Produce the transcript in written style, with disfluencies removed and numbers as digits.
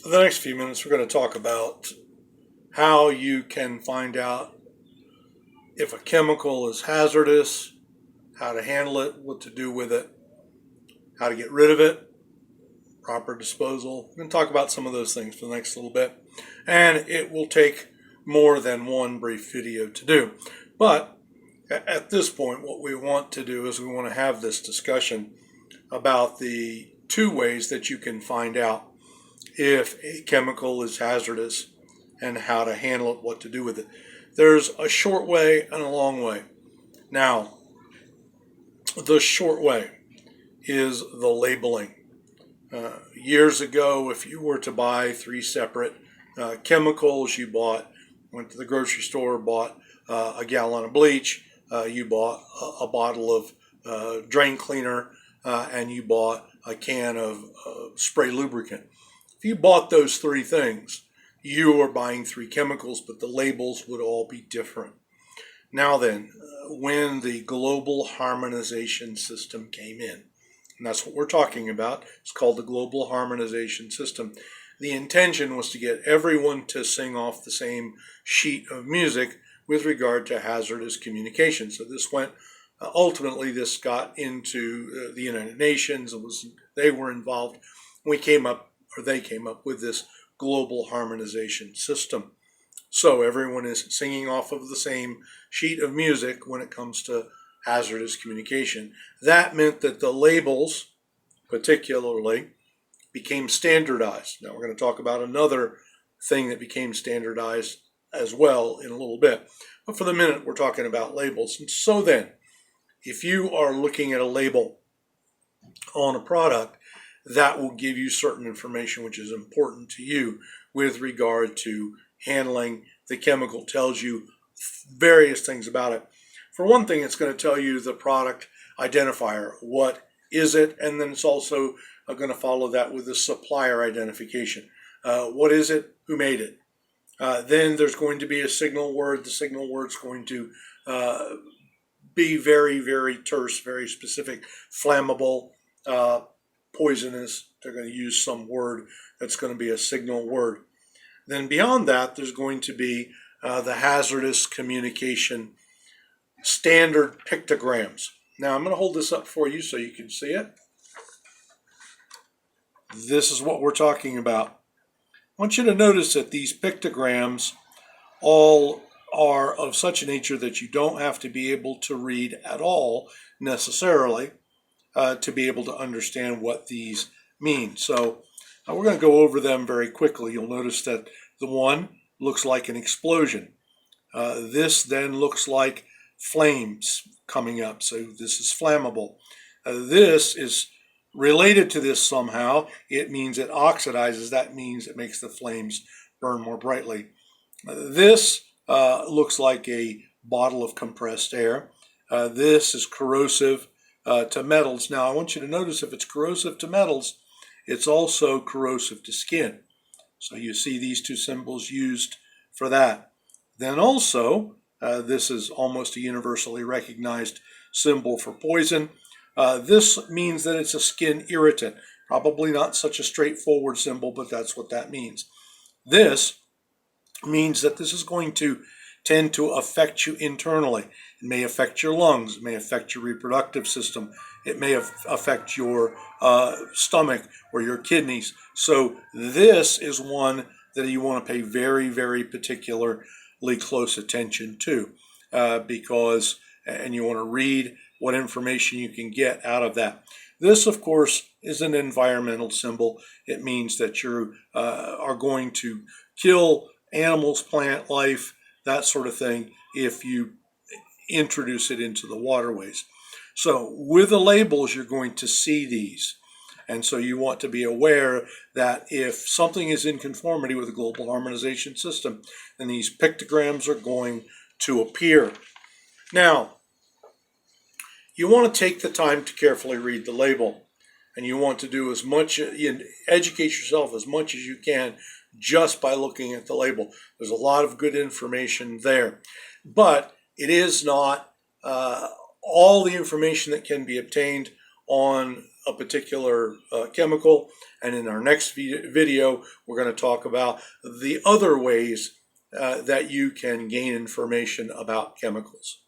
For the next few minutes, we're going to talk about how you can find out if a chemical is hazardous, how to handle it, what to do with it, how to get rid of it, proper disposal. We're going to talk about some of those things for the next little bit. And it will take more than one brief video to do. But at this point, what we want to do is we want to have this discussion about the two ways that you can find out if a chemical is hazardous and how to handle it, what to do with it. There's a short way and a long way. Now, the short way is the labeling. Years ago, if you were to buy three separate chemicals, went to the grocery store, bought a gallon of bleach, you bought a bottle of drain cleaner, and you bought a can of spray lubricant. If you bought those three things, you are buying three chemicals, but the labels would all be different. Now then, when the global harmonization system came in, and that's what we're talking about, it's called the global harmonization system. The intention was to get everyone to sing off the same sheet of music with regard to hazardous communication. So ultimately this got into the United Nations. They were involved. They came up with this global harmonization system. So everyone is singing off of the same sheet of music when it comes to hazardous communication. That meant that the labels, particularly, became standardized. Now we're going to talk about another thing that became standardized as well in a little bit. But for the minute, we're talking about labels. And so then, if you are looking at a label on a product, that will give you certain information which is important to you with regard to handling the chemical. Tells you various things about it. For one thing, it's going to tell you the product identifier. What is it? And then it's also going to follow that with the supplier identification. What is it? Who made it? Then there's going to be a signal word. The signal word's going to be very, very terse, very specific, flammable, poisonous. They're going to use some word that's going to be a signal word. Then beyond that, there's going to be the hazardous communication standard pictograms. Now I'm going to hold this up for you so you can see it. This is what we're talking about. I want you to notice that these pictograms all are of such a nature that you don't have to be able to read at all necessarily to be able to understand what these mean. So we're going to go over them very quickly. You'll notice that the one looks like an explosion. This then looks like flames coming up. So this is flammable. This is related to this somehow. It means it oxidizes. That means it makes the flames burn more brightly. This looks like a bottle of compressed air. This is corrosive to metals. Now I want you to notice if it's corrosive to metals, it's also corrosive to skin. So you see these two symbols used for that. Then also, this is almost a universally recognized symbol for poison. This means that it's a skin irritant. Probably not such a straightforward symbol, but that's what that means. This means that this is going to tend to affect you internally. It may affect your lungs. It may affect your reproductive system. It may affect your stomach or your kidneys. So this is one that you want to pay very, very particularly close attention to and you want to read what information you can get out of that. This, of course, is an environmental symbol. It means that you are going to kill animals, plant life, that sort of thing, if you introduce it into the waterways. So with the labels, you're going to see these. And so you want to be aware that if something is in conformity with the global harmonization system, then these pictograms are going to appear. Now, you want to take the time to carefully read the label. And you want to do educate yourself as much as you can just by looking at the label. There's a lot of good information there. But it is not all the information that can be obtained on a particular chemical. And in our next video, we're going to talk about the other ways that you can gain information about chemicals.